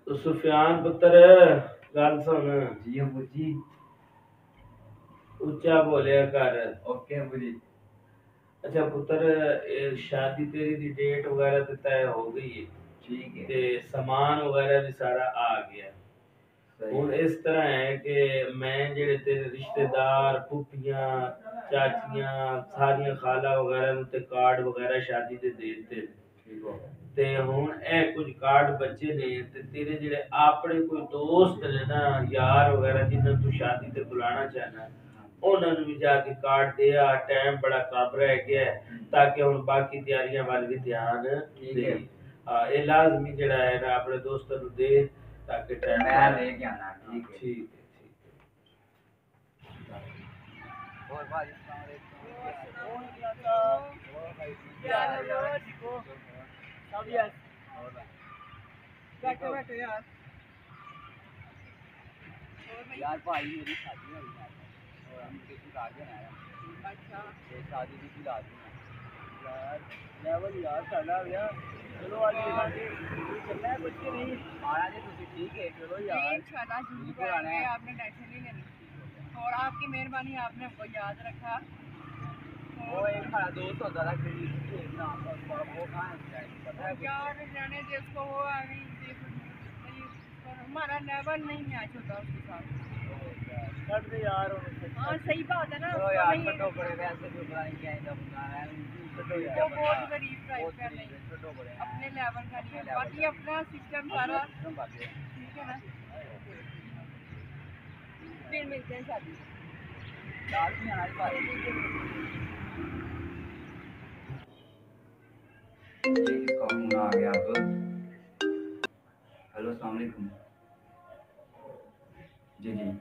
तो सुफियान पुत्र गल सुन। जी अबू जी। उच्चा बोलिया कर। ओके अबू जी। अच्छा पुत्र, शादी तेरी दी डेट वगैरह तो तय हो गई है। ठीक है। ते सामान वगैरह भी सारा आ गया। हुन इस तरह है कि मैं जेड़े तेरे रिश्तेदार फूफियां चाचियां सारियां खाला वगैरह नु ते कार्ड वगैरह शादी दे देते ठीक हो ते हुन ए कुछ कार्ड बचे ने ते तेरे जेड़े अपने कोई दोस्त ने ना यार वगैरह जिन्हां तू शादी ते बुलाना चाहना उन्हां नु भी जाके कार्ड दे आ। टाइम बड़ा कम रह गया है ताकि हुन बाकी तैयारियां वाल भी ध्यान दे। ए लाजमी जेड़ा है ना अपने दोस्तों नु दे ताकि टाइम मैं लेके आना। ठीक है ठीक है। और भाई बैठो यार। यार भाई मेरी शादी है और हम किसी कार्ड बनाया। अच्छा ये शादी की बुला दी यार। लेवल यार चला गया। चलो आज चलना है कुछ के नहीं आया नहीं तुझे। ठीक है चलो यार इंशाल्लाह जरूर आना है। आपने टेंशन नहीं लेनी और आपकी मेहरबानी आपने हमको याद रखा। वो एक हमारा दोस्त होता था वो कहाँ है यार जाने दे उसको। वो हमारा लेवल नहीं मैच होता उसके साथ यार। हाँ सही बात है ना। तो यार छोटो बड़े वैसे जो बनाएंगे आएगा वो बहुत गरीब टाइप का नहीं अपने लेवल का नहीं है। बाकी अपना सिस्टम सारा ठीक है ना। फिर मिलते हैं शादी आ गया। अब हेलो अस्सलाम वालेकुम। जी जी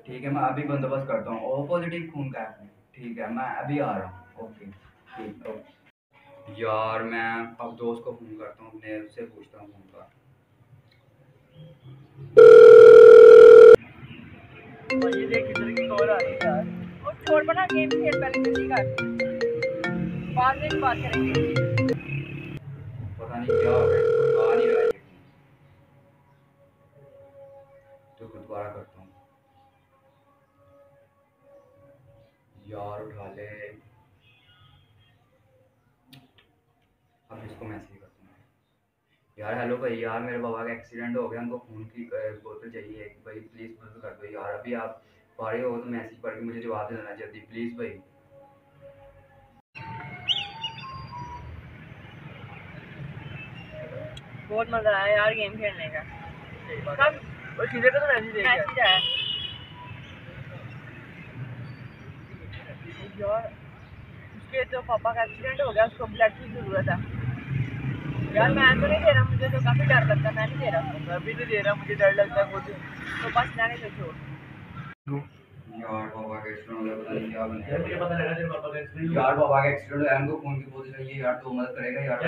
ठीक है मैं अभी बंदोबस्त करता हूँ। ओ पॉजिटिव खून का है। ठीक है मैं अभी आ रहा हूँ। ओके ठीक ओके। यार मैं अब दोस्त को फ़ोन करता हूँ अपने उससे पूछता हूँ फ़ोन का। ये देख किधर की कॉल आ रही है यार। और छोड़ बना गेम खेल पहले जल्दी कर बाद में बात करेंगे। पता नहीं क्या हो गया आ नहीं रहा है तो दोबारा करता हूँ। यार उठा ले। अब इसको मैसेज करता हूँ। यार हेलो भाई यार मेरे बाबा का एक्सीडेंट हो गया। उनको खून की बोतल चाहिए भाई प्लीज़ मदद कर दो यार। अभी आप फारिग हो तो मैसेज पढ़ के मुझे जवाब दे देना जल्दी प्लीज़ भाई। बहुत मज़ा आया यार गेम खेलने का। कब और सीधे का तो मैसेज आया यार। उसके तो पापा का एक्सीडेंट हो गया उसको ब्लड की ज़रूरत है। यार मैं तो नहीं दे रहा मुझे तो काफ़ी डर लगता है। मैं नहीं दे रहा। मैं भी नहीं दे रहा मुझे डर लगता है खुद। तो बस जाने दो छोड़। यार बाबा का एक्सीडेंट हो गया पता नहीं क्या बनेगा। मुझे पता लगा तेरे पापा का एक्सीडेंट। यार बाबा का एक्सीडेंट हुआ है उनको खून की बोतल चाहिए यार तो मदद करेगा यार।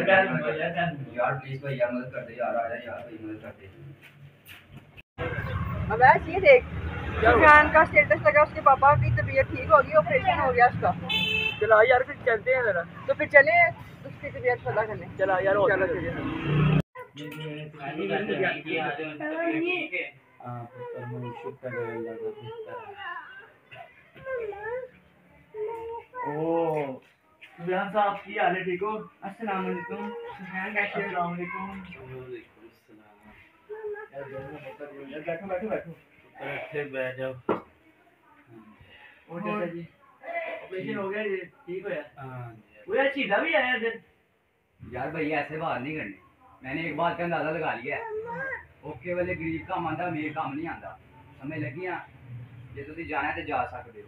यार प्लीज़ भाई यार मदद कर दे यार। आ जा यार भाई मदद कर दे। अब ऐसे ये देख सुफियान का स्टेटस लगा उसके पापा की तबीयत ठीक होगी ऑपरेशन हो गया उसका। चला यार फिर चलते हैं जरा। तो फिर चले उसकी तबीयत पता करने। चला यार चलो चलिए। ओ सुफियान साहब की हाल है ठीक हो। अस्सलाम वालेकुम सुफियान कैसे हो। अस्सलाम वालेकुम। बैठो बैठो बैठो बैठ जाओ। और चाचा जी ऑपरेशन हो गया जी ठीक हो यार। वो यार सीधा भी आया इधर। यार भैया ऐसे बात नहीं करनी। मैंने एक बात का अंदाजा लगा लिया है। ओके वाले गरीब काम आंदा अमीर काम नहीं आंदा। समझ लगी ना जे तुसी जाना है तो जा सकते हो।